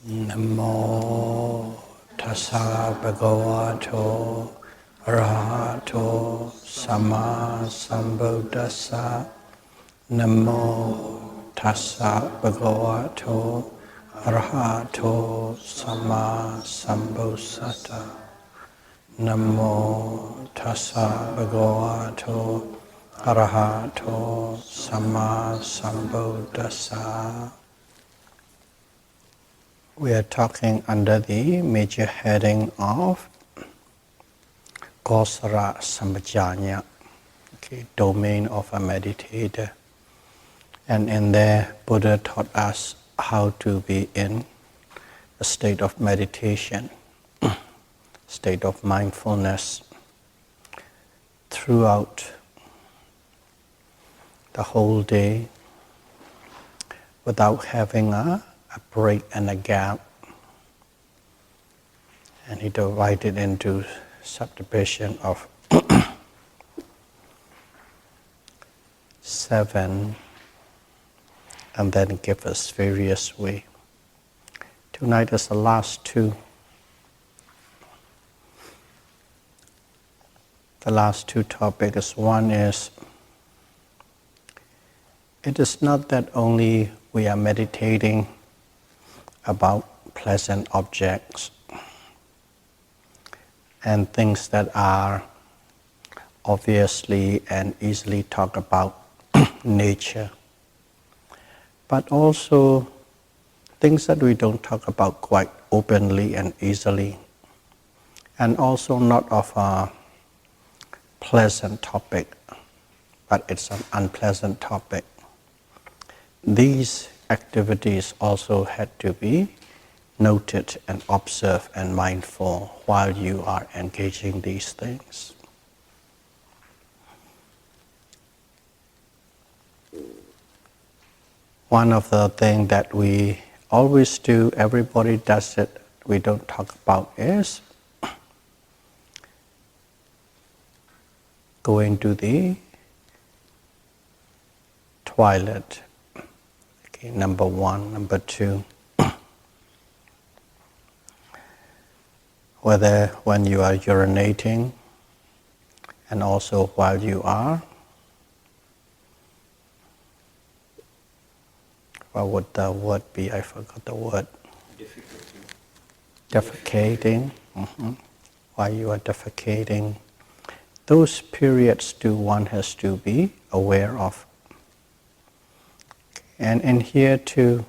Namo tassa bhagavato arahato sama sambuddhassa. Namo tassa bhagavato arahato sama sambuddhassa. Namo tassa bhagavato arahato sama sambuddhassa. We are talking under the major heading of Kosara Sambhajanya, domain of a meditator. And in there, Buddha taught us how to be in a state of meditation, state of mindfulness throughout the whole day without having a break and a gap. And he divided into subdivision of 7 and then give us various way. Tonight is the last 2. The last 2 topics. One is, it is not that only we are meditating about pleasant objects and things that are obviously and easily talked about nature, but also things that we don't talk about quite openly and easily, and also not of a pleasant topic, but it's an unpleasant topic. These activities also had to be noted and observed and mindful while you are engaging these things. One of the things that we always do, everybody does it, we don't talk about, is going to the toilet. Number 1, number 2. Whether when you are urinating and also while you are, what would the word be? I forgot the word. Defecating. While you are defecating. Those periods too, one has to be aware of. And in here too,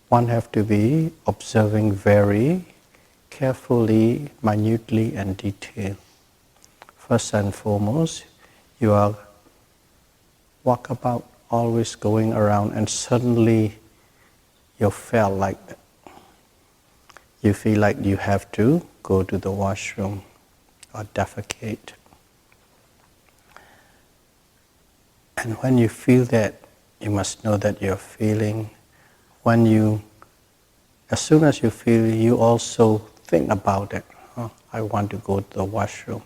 one have to be observing very carefully, minutely and detailed. First and foremost, you are walk about, always going around, and suddenly you feel like you have to go to the washroom or defecate. And when you feel that, you must know that you're feeling. As soon as you feel, you also think about it. I want to go to the washroom.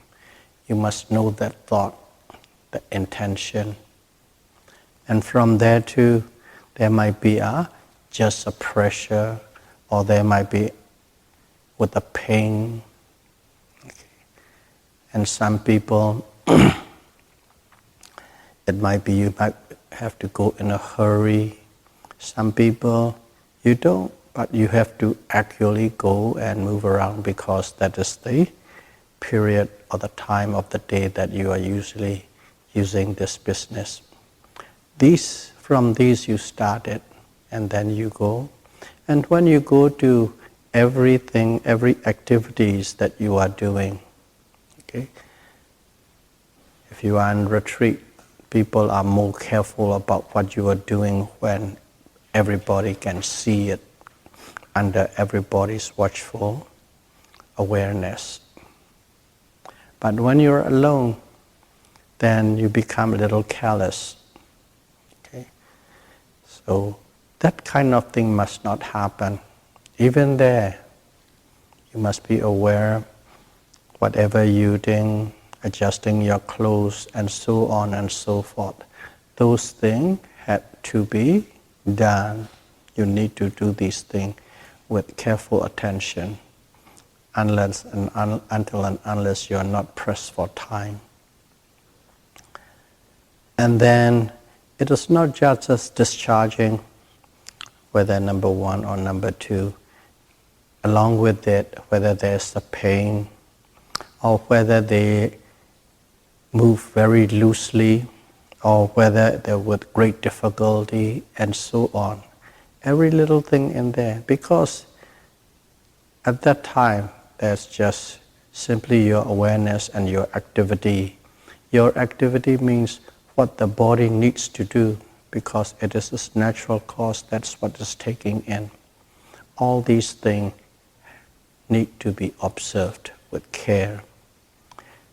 You must know that thought, the intention. And from there too, there might be just a pressure, or there might be with a pain. And some people, it might be you might have to go in a hurry. Some people, you don't, but you have to actually go and move around because that is the period or the time of the day that you are usually using this business. From these you started, and then you go. And when you go to everything, every activities that you are doing, if you are in retreat, people are more careful about what you are doing when everybody can see it under everybody's watchful awareness. But when you're alone, then you become a little careless. So that kind of thing must not happen. Even there, you must be aware, whatever you're doing, adjusting your clothes and so on and so forth. Those things had to be done You need to do these things with careful attention until and unless you are not pressed for time. And then it is not just discharging, whether number one or number two. Along with it, whether there's a pain or whether they move very loosely or whether they're with great difficulty and so on. Every little thing in there, because at that time there's just simply your awareness and your activity. Your activity means what the body needs to do because it is its natural cause, that's what it's taking in. All these things need to be observed with care.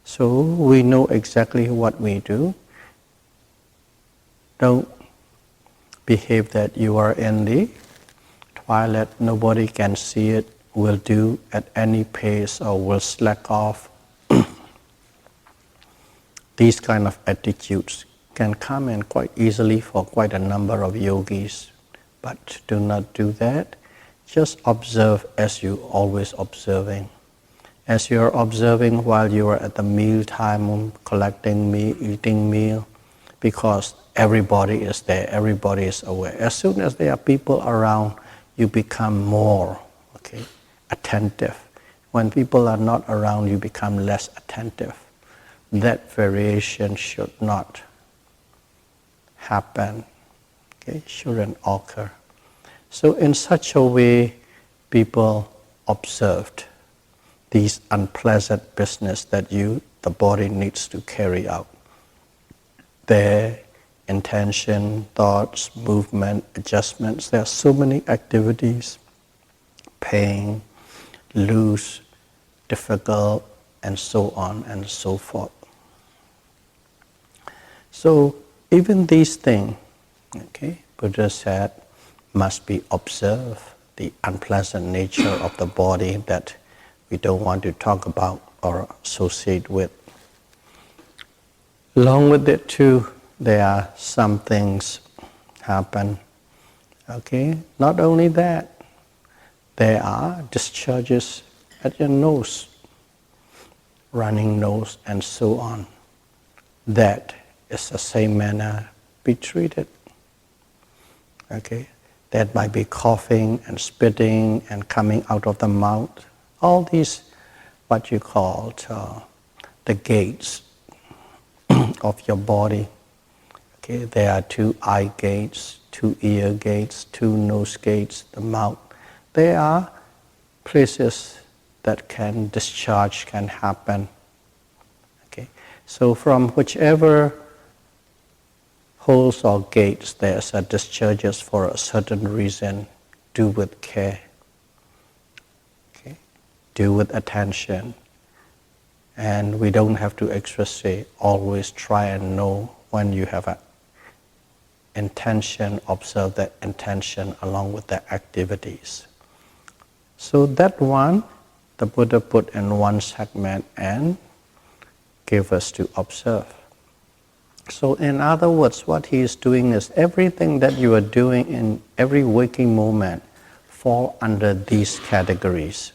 So we know exactly what we do. Don't behave that you are in the twilight, nobody can see it, will do at any pace or will slack off. These kind of attitudes can come in quite easily for quite a number of yogis, but do not do that. Just observe as you always observing. As you are observing while you are at the meal time, collecting meal, eating meal, because everybody is there, everybody is aware. As soon as there are people around, you become more attentive. When people are not around, you become less attentive. That variation should not happen, shouldn't occur. So in such a way, people observed these unpleasant business that the body needs to carry out. Their intention, thoughts, movement, adjustments, there are so many activities, pain, loose, difficult, and so on and so forth. So even these things, Buddha said, must be observed, the unpleasant nature of the body that we don't want to talk about or associate with. Along with it too, there are some things happen. Not only that, there are discharges at your nose, running nose and so on. That is the same manner be treated. That might be coughing and spitting and coming out of the mouth. All these, what you call the gates of your body. There are 2 eye gates, 2 ear gates, 2 nose gates, the mouth. There are places that can discharge, can happen. So from whichever holes or gates there's a discharges for a certain reason, do with care. Do with attention. And we don't have to extra say, always try and know when you have an intention, observe that intention along with the activities. So that one, the Buddha put in one segment and gave us to observe. So in other words, what he is doing is everything that you are doing in every waking moment fall under these categories.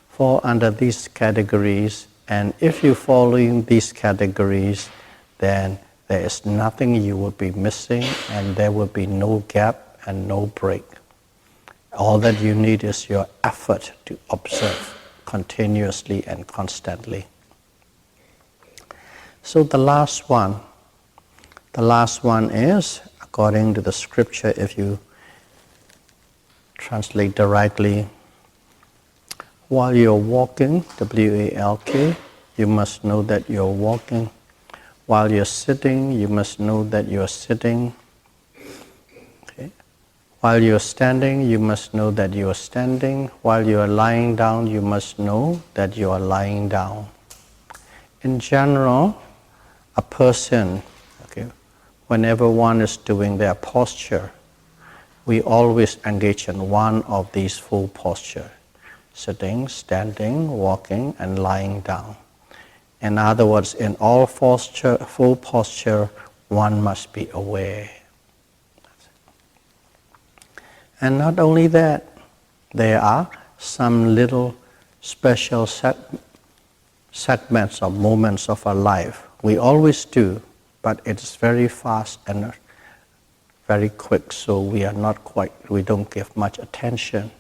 Fall under these categories, and if you're following these categories, then there is nothing you will be missing and there will be no gap and no break. All that you need is your effort to observe continuously and constantly. So the last one is, according to the scripture, if you translate directly, while you're walking, W-A-L-K, you must know that you're walking. While you're sitting, you must know that you're sitting. While you're standing, you must know that you are standing. While you are lying down, you must know that you are lying down. In general, a person, whenever one is doing their posture, we always engage in one of these 4 postures: sitting, standing, walking, and lying down. In other words, in all 4 posture, one must be aware. And not only that, there are some little special segments or moments of our life. We always do, but it's very fast and very quick, so we don't give much attention.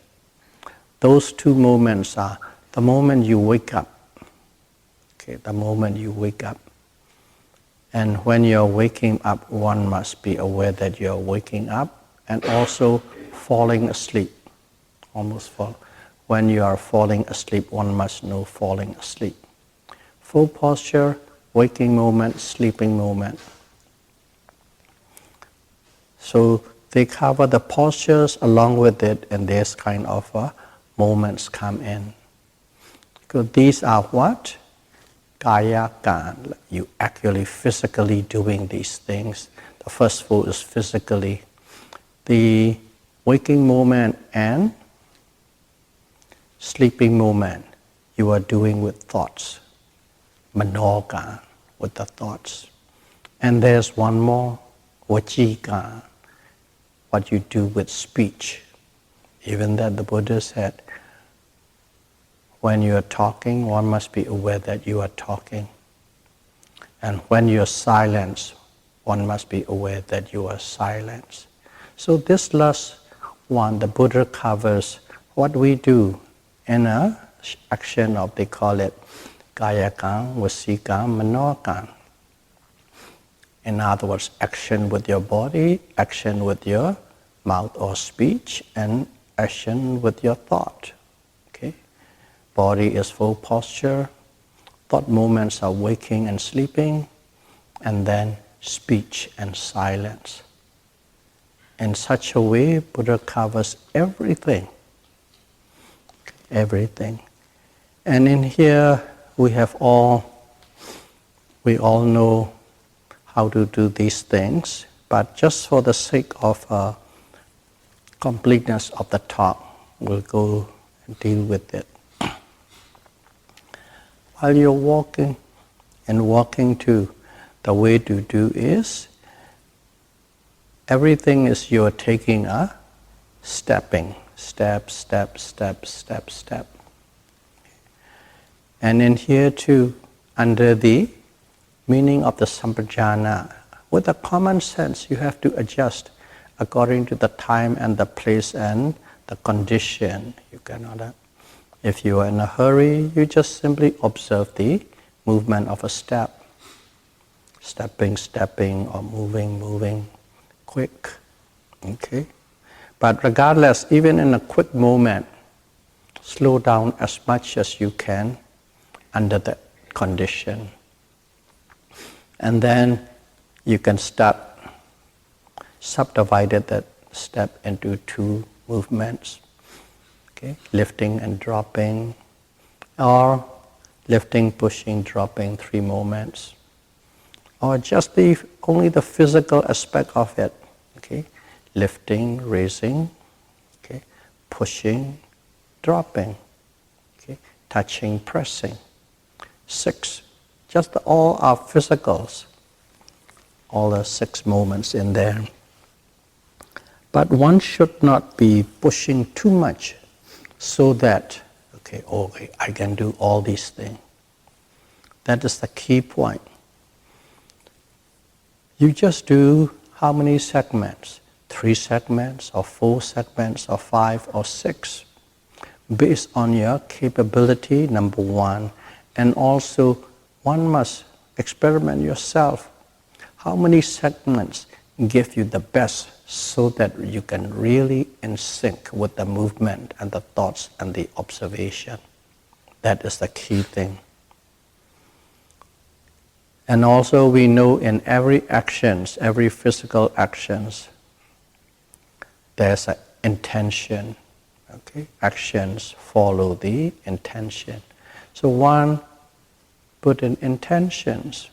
Those two moments are the moment you wake up. Okay, the moment you wake up. And when you're waking up, one must be aware that you're waking up, and also falling asleep. When you are falling asleep, one must know falling asleep. Full posture, waking moment, sleeping moment. So they cover the postures along with it, and this kind of moments come in. Because these are what? Kaya kan. You actually physically doing these things. The first four is physically. The waking moment and sleeping moment, you are doing with thoughts. Manoka, with the thoughts. And there's one more, Vachika, what you do with speech. Even that the Buddha said, when you are talking, one must be aware that you are talking. And when you are silent, one must be aware that you are silent. So this last one, the Buddha covers what we do in a action of, they call it Kayakam, Vasikam, Manokam. In other words, action with your body, action with your mouth or speech, and action with your thought. Okay? Body is full posture, thought moments are waking and sleeping, and then speech and silence. In such a way, Buddha covers everything. Everything. And in here, we all know how to do these things, but just for the sake of completeness of the talk, we'll go and deal with it. While you're walking too, the way to do is, everything is you're taking a stepping, step, step, step, step, step. And in here too, under the meaning of the sampajana, with a common sense, you have to adjust according to the time and the place and the condition. You cannot. If you are in a hurry, you just simply observe the movement of a step. Stepping, stepping, or moving, moving, quick. Okay? But regardless, even in a quick moment, slow down as much as you can under the condition. And then you can start subdivided that step into two movements. Okay? Lifting and dropping, or lifting, pushing, dropping, 3 moments. Or just only the physical aspect of it. Okay? Lifting, raising, okay? Pushing, dropping, okay? Touching, pressing. 6. Just all our physicals. All the 6 moments in there. But one should not be pushing too much so that, okay, I can do all these things. That is the key point. You just do how many segments? 3 segments, or 4 segments, or 5 or 6, based on your capability, number one, and also one must experiment yourself. How many segments give you the best so that you can really in sync with the movement and the thoughts and the observation? That is the key thing. And also we know in every actions, every physical actions, there's an intention. Okay? Actions follow the intention. So one, put in intentions.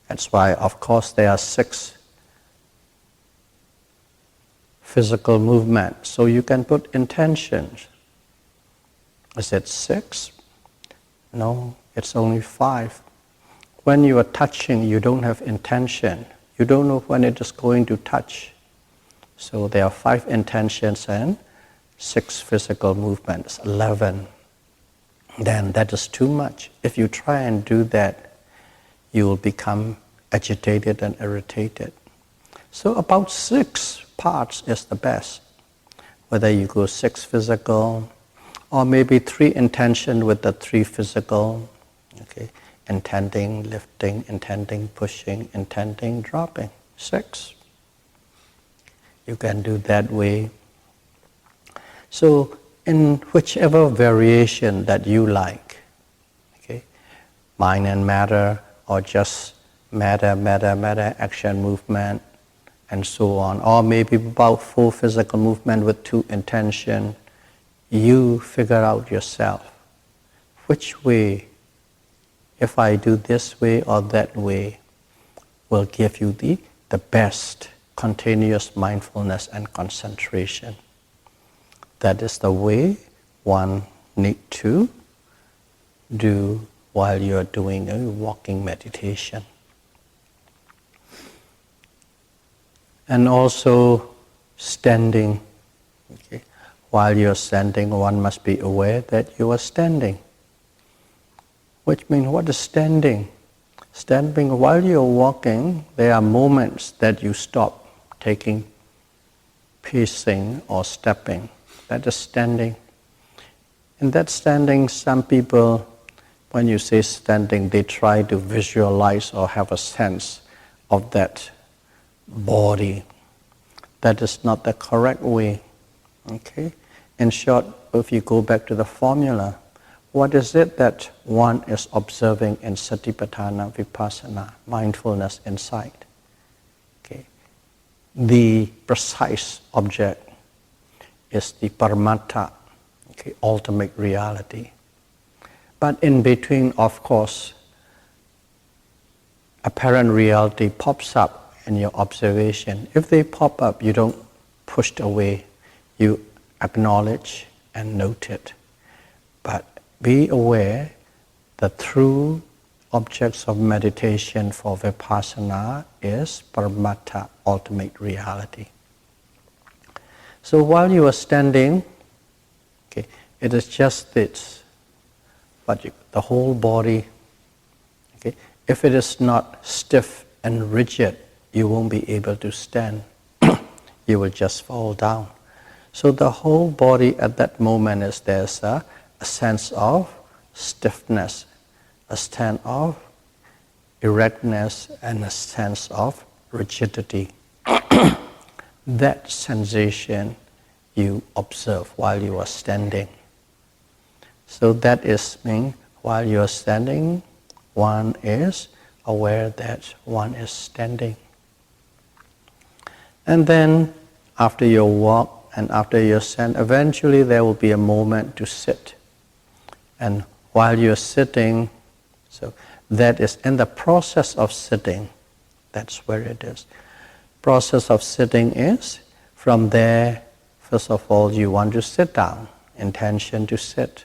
That's why, of course, there are 6 physical movements. So you can put intentions. Is it 6? No, it's only 5. When you are touching, you don't have intention. You don't know when it is going to touch. So there are 5 intentions and 6 physical movements, 11. Then that is too much. If you try and do that, you will become agitated and irritated. So about 6 parts is the best. Whether you go 6 physical, or maybe 3 intention with the 3 physical, okay? Intending, lifting, intending, pushing, intending, dropping. 6. You can do that way. So in whichever variation that you like, okay? Mind and matter, or just matter, action, movement, and so on. Or maybe about 4 physical movement with 2 intention. You figure out yourself. Which way, if I do this way or that way, will give you the best continuous mindfulness and concentration. That is the way one need to do while you're doing a walking meditation. And also standing. Okay. While you're standing, one must be aware that you are standing. Which means, what is standing? Standing, while you're walking, there are moments that you stop taking, pacing or stepping. That is standing. In that standing, some people, when you say standing, they try to visualize or have a sense of that body. That is not the correct way. Okay? In short, if you go back to the formula, what is it that one is observing in Satipatthana, Vipassana, mindfulness, insight? Okay. The precise object is the Paramattha, okay, ultimate reality. But in between, of course, apparent reality pops up in your observation. If they pop up, you don't push it away. You acknowledge and note it. But be aware the true objects of meditation for Vipassana is Paramattha, ultimate reality. So while you are standing, okay, it is just this, but the whole body, okay, if it is not stiff and rigid, you won't be able to stand. You will just fall down. So the whole body at that moment is there's a sense of stiffness, a sense of erectness, and a sense of rigidity. That sensation you observe while you are standing. So that is mean while you are standing, one is aware that one is standing. And then after your walk and after your stand, eventually there will be a moment to sit. And while you're sitting, so that is in the process of sitting, that's where it is. Process of sitting is, from there, first of all, you want to sit down, intention to sit.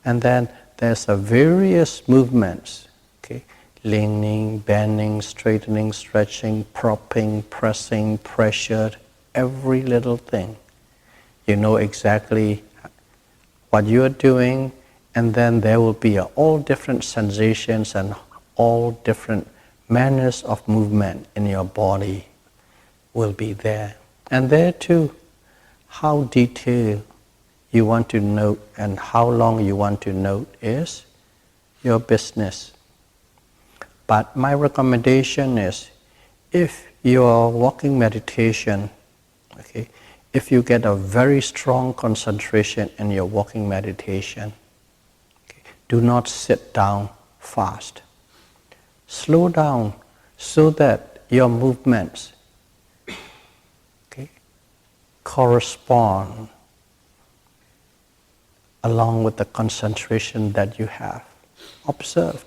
And then there's a various movements, okay? Leaning, bending, straightening, stretching, propping, pressing, pressure, every little thing. You know exactly what you are doing, and then there will be all different sensations and all different manners of movement in your body will be there. And there too, how detailed you want to note and how long you want to note is your business. But my recommendation is, if you're walking meditation, okay, if you get a very strong concentration in your walking meditation, okay, do not sit down fast. Slow down so that your movements, okay, correspond along with the concentration that you have. Observe.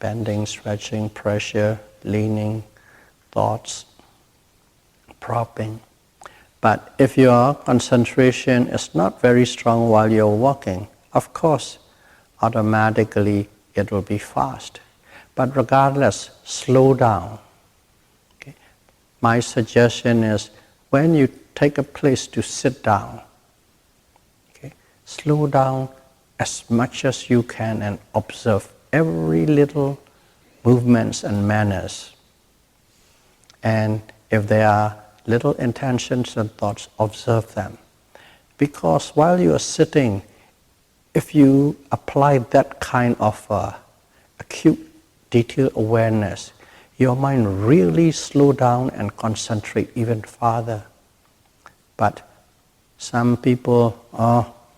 Bending, stretching, pressure, leaning, thoughts, propping. But if your concentration is not very strong while you're walking, of course, automatically it will be fast. But regardless, slow down. Okay? my suggestion is when you take a place to sit down, okay, slow down as much as you can and observe every little movements and manners. And if there are little intentions and thoughts, observe them. Because while you are sitting, if you apply that kind of acute, detailed awareness, your mind really slow down and concentrate even farther. But some people,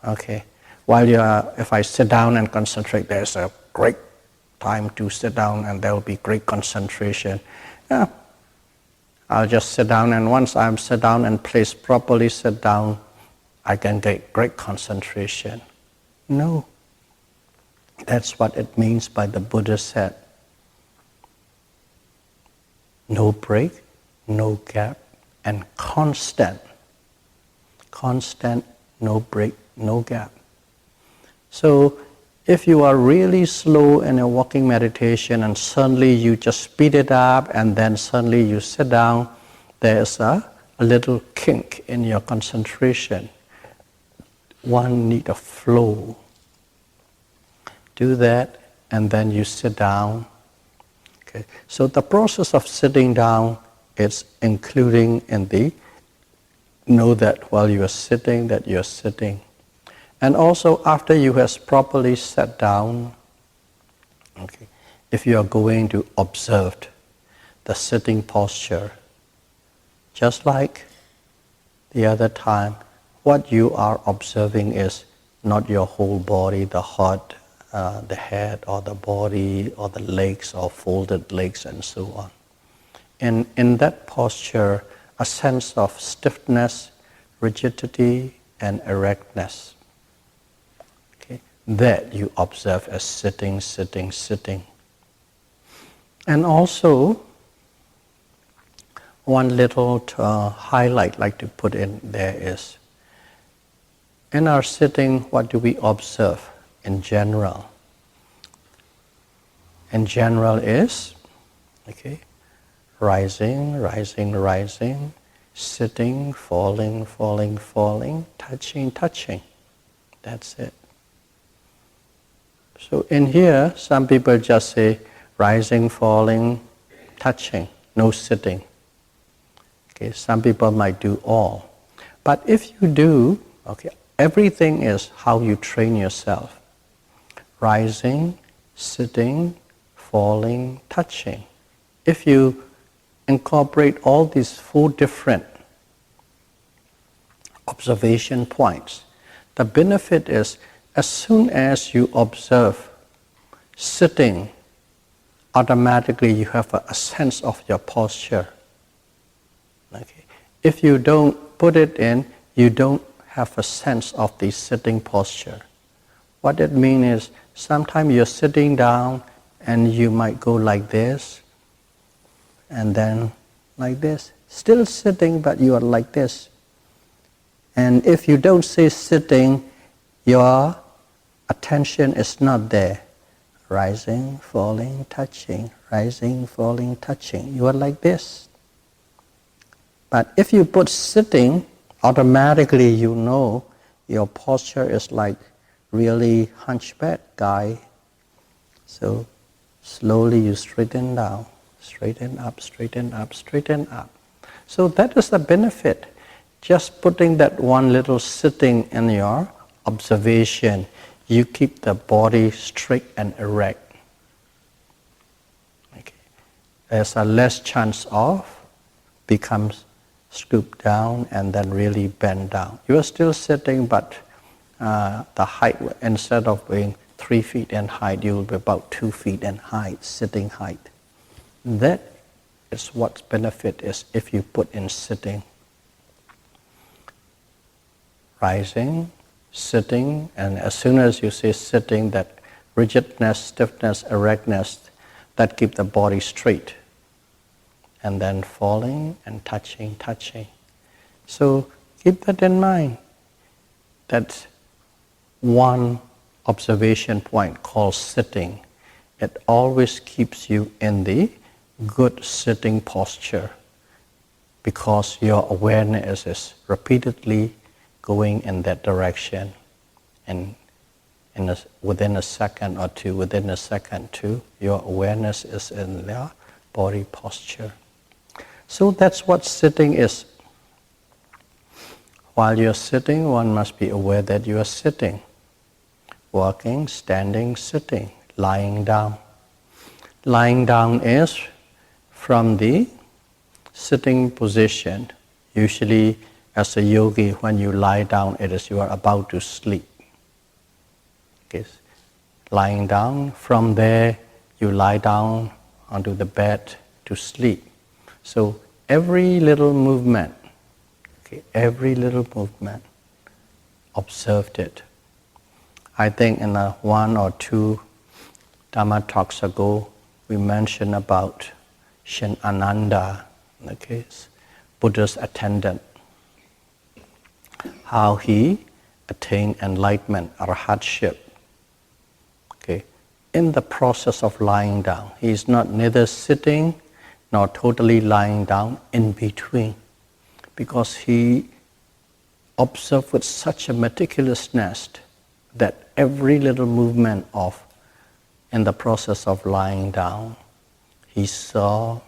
if I sit down and concentrate, there's a great time to sit down and there will be great concentration. Yeah, I'll just sit down, and once I'm sit down and placed properly sit down, I can get great concentration. No. That's what it means by the Buddha said. No break, no gap, and constant. Constant, no break, no gap. So if you are really slow in a walking meditation and suddenly you just speed it up and then suddenly you sit down, there's a little kink in your concentration. One need a flow. Do that and then you sit down. Okay. So the process of sitting down is including in the know that while you are sitting, that you're sitting. And also after you have properly sat down, okay, if you are going to observe the sitting posture, just like the other time, what you are observing is not your whole body, the heart, the head, or the body, or the legs, or folded legs, and so on. And in that posture, a sense of stiffness, rigidity, and erectness. Okay? That you observe as sitting, sitting, sitting. And also, one little highlight I'd like to put in there is, in our sitting, what do we observe in general? In general is, okay, rising, rising, rising, sitting, falling, falling, falling, touching, touching. That's it. So in here, some people just say rising, falling, touching, no sitting. Okay, some people might do all. But if you do, okay, everything is how you train yourself. Rising, sitting, falling, touching. If you incorporate all these 4 different observation points, the benefit is as soon as you observe sitting, automatically you have a sense of your posture. Okay. If you don't put it in, you don't have a sense of the sitting posture. What it means is sometimes you're sitting down and you might go like this and then like this. Still sitting, but you are like this. And if you don't say sitting, your attention is not there. Rising, falling, touching, rising, falling, touching. You are like this. But if you put sitting, automatically you know your posture is like really hunchback guy. So slowly you straighten down, straighten up, straighten up, straighten up. So that is the benefit. Just putting that one little sitting in your observation, you keep the body straight and erect. Okay. There's a less chance of becomes scoop down and then really bend down. You are still sitting, but the height, instead of being 3 feet in height, you will be about 2 feet in height, sitting height. That is what benefit is if you put in sitting. Rising, sitting, and as soon as you say sitting, that rigidness, stiffness, erectness, that keep the body straight. And then falling and touching, touching. So keep that in mind. That's one observation point called sitting. It always keeps you in the good sitting posture. because your awareness is repeatedly going in that direction, and within a second or two, your awareness is in the body posture. So that's what sitting is. While you're sitting, one must be aware that you are sitting, walking, standing, sitting, lying down. Lying down is from the sitting position. Usually, as a yogi, when you lie down, it is you are about to sleep. Okay. Lying down, from there, you lie down onto the bed to sleep. So every little movement, observed it. I think in one or two Dhamma talks ago, we mentioned about Shin Ananda, in the case, Buddha's attendant, how he attained enlightenment, arhatship. Okay, in the process of lying down, he is not neither sitting nor totally lying down, in between, because he observed with such a meticulousness that every little movement in the process of lying down, he saw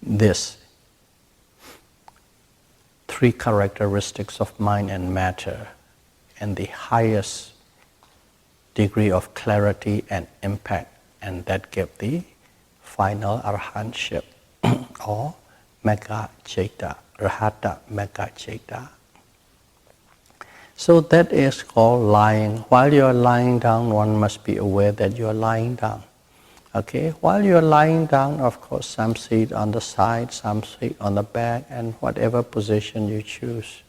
this three characteristics of mind and matter and the highest degree of clarity and impact, and that gave the final arhatship or Magga Chaita, Rahata Magga Chaita. So that is called lying. While you are lying down, one must be aware that you are lying down. Okay, while you are lying down, of course, some sit on the side, some sit on the back, and whatever position you choose.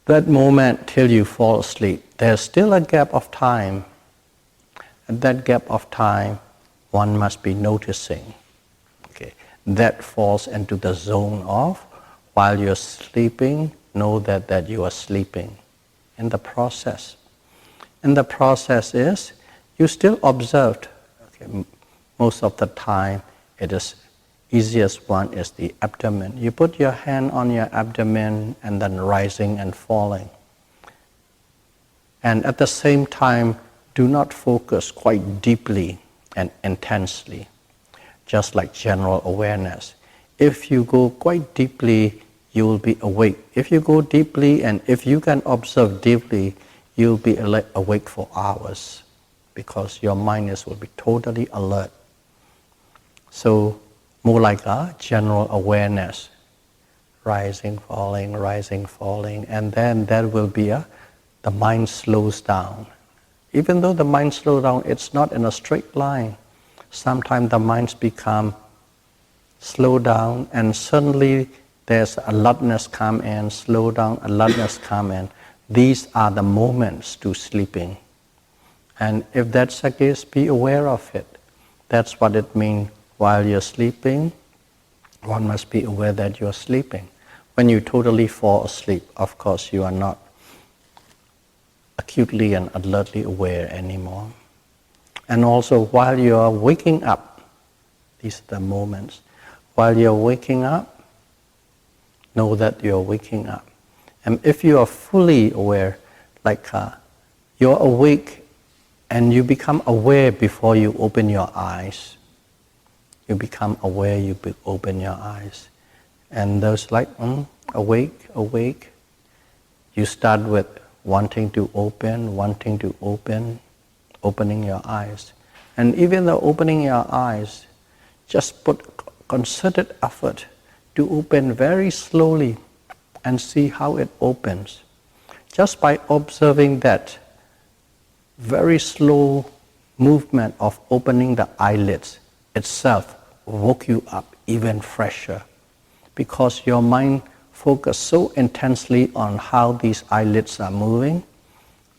That moment till you fall asleep, there's still a gap of time. At that gap of time, one must be noticing. Okay, that falls into the zone of, while you're sleeping, know that you are sleeping. In the process. And the process is, you still observed. Okay, most of the time, it is easiest one is the abdomen. You put your hand on your abdomen and then rising and falling. And at the same time, do not focus quite deeply and intensely, just like general awareness. If you go quite deeply, you will be awake. If you go deeply and if you can observe deeply, you'll be awake for hours because your mind will be totally alert. So more like a general awareness, rising, falling, and then there will be the mind slows down. Even though the mind slows down, it's not in a straight line. Sometimes the minds become slow down and suddenly there's alertness come in, slow down, alertness come in. These are the moments to sleeping. And if that's the case, be aware of it. That's what it means. While you're sleeping, one must be aware that you're sleeping. When you totally fall asleep, of course, you are not acutely and alertly aware anymore. And also, while you are waking up, these are the moments. While you're waking up, know that you're waking up. And if you are fully aware, like you're awake and you become aware before you open your eyes. You become aware, you open your eyes. And those like, awake. You start with wanting to open, opening your eyes. And even though opening your eyes, just put concerted effort to open very slowly and see how it opens. Just by observing that very slow movement of opening the eyelids itself woke you up even fresher, because your mind focused so intensely on how these eyelids are moving,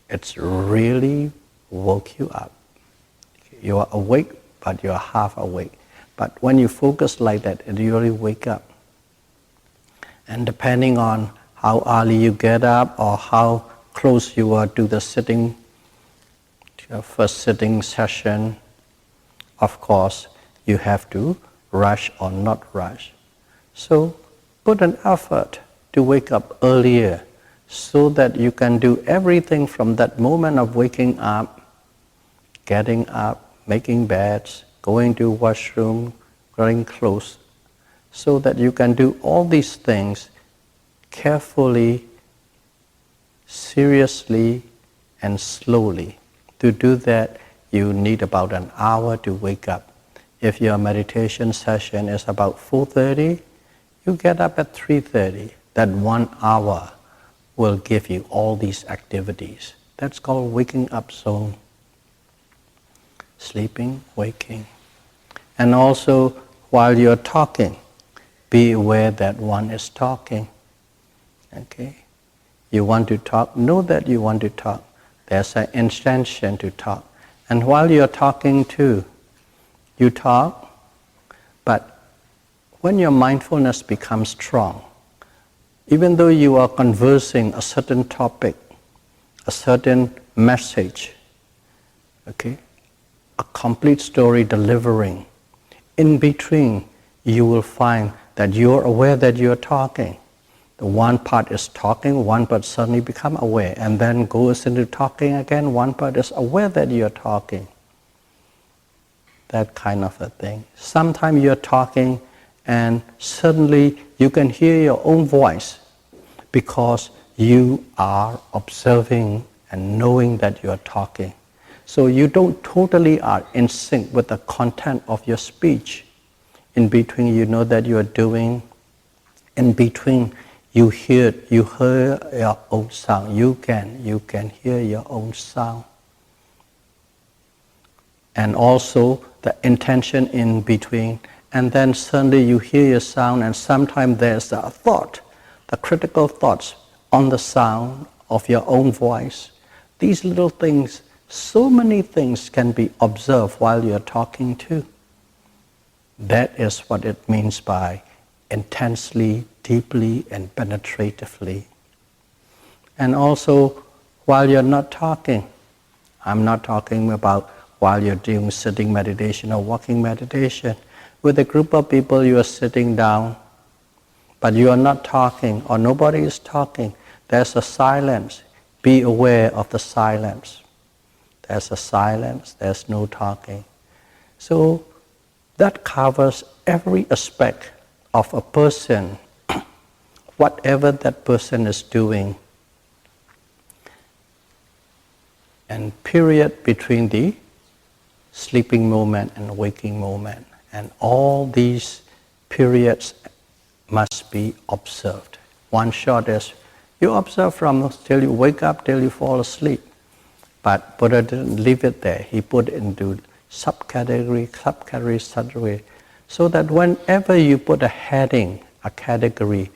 it's really woke you up. You are awake, but you are half awake. But when you focus like that, it really wake up. And depending on how early you get up or how close you are to the sitting, to your first sitting session, of course, you have to rush or not rush. So put an effort to wake up earlier so that you can do everything from that moment of waking up, getting up, making beds, going to washroom, getting clothes, so that you can do all these things carefully, seriously, and slowly. To do that, you need about an hour to wake up. If your meditation session is about 4:30, you get up at 3:30. That 1 hour will give you all these activities. That's called waking up zone. Sleeping, waking. And also, while you're talking, be aware that one is talking. Okay? You want to talk, know that you want to talk. There's an intention to talk. And while you're talking too, you talk, but when your mindfulness becomes strong, even though you are conversing a certain topic, a certain message, okay, a complete story delivering, in between you will find that you're aware that you're talking. The one part is talking, one part suddenly become aware, and then goes into talking again, one part is aware that you're talking. That kind of a thing. Sometimes you're talking and suddenly you can hear your own voice because you are observing and knowing that you're talking. So you don't totally are in sync with the content of your speech. In between you know that you're doing, in between you hear your own sound. You can hear your own sound. And also the intention in between, and then suddenly you hear your sound, and sometimes there's a thought, the critical thoughts on the sound of your own voice. These little things, so many things can be observed while you're talking too. That is what it means by intensely, deeply, and penetratively. And also, while you're not talking, I'm not talking about while you're doing sitting meditation or walking meditation. With a group of people, you are sitting down, but you are not talking or nobody is talking. There's a silence. Be aware of the silence. There's a silence, there's no talking. So that covers every aspect of a person, whatever that person is doing. And period between the sleeping moment and waking moment. And all these periods must be observed. One shot is, you observe from till you wake up, till you fall asleep. But Buddha didn't leave it there. He put it into subcategory, so that whenever you put a heading, a category,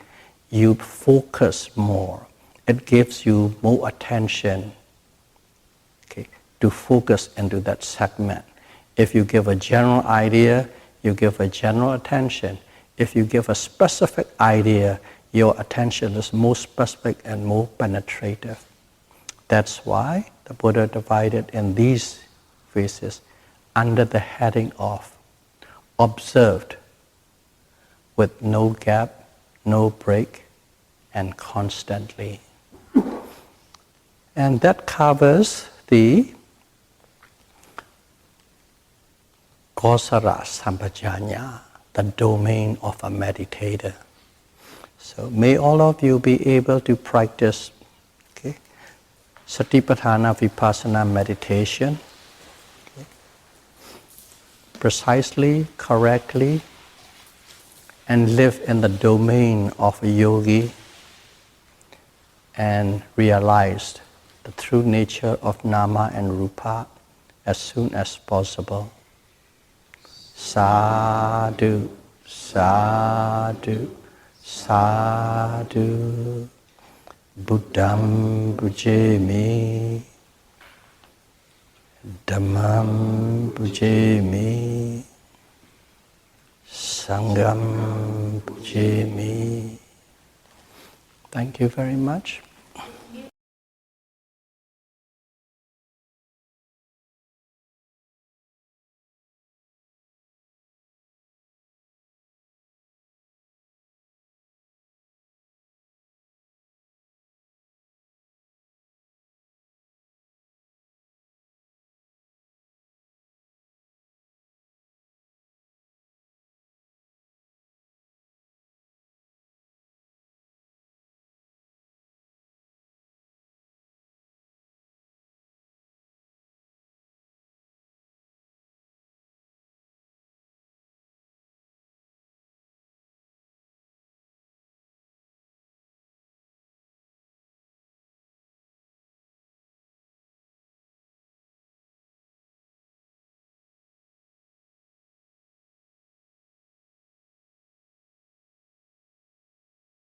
you focus more. It gives you more attention, okay, to focus into that segment. If you give a general idea, you give a general attention. If you give a specific idea, your attention is more specific and more penetrative. That's why the Buddha divided in these phases under the heading of observed with no gap, no break, and constantly. And that covers the Kosara Sampajanya, the domain of a meditator. So may all of you be able to practice Satipatthana Vipassana meditation precisely, correctly, and live in the domain of a yogi and realize the true nature of nama and rupa as soon as possible. Sadhu, sadhu, sadhu. Buddham pujemi, Dhammam pujemi, Sangham pujemi. Thank you very much.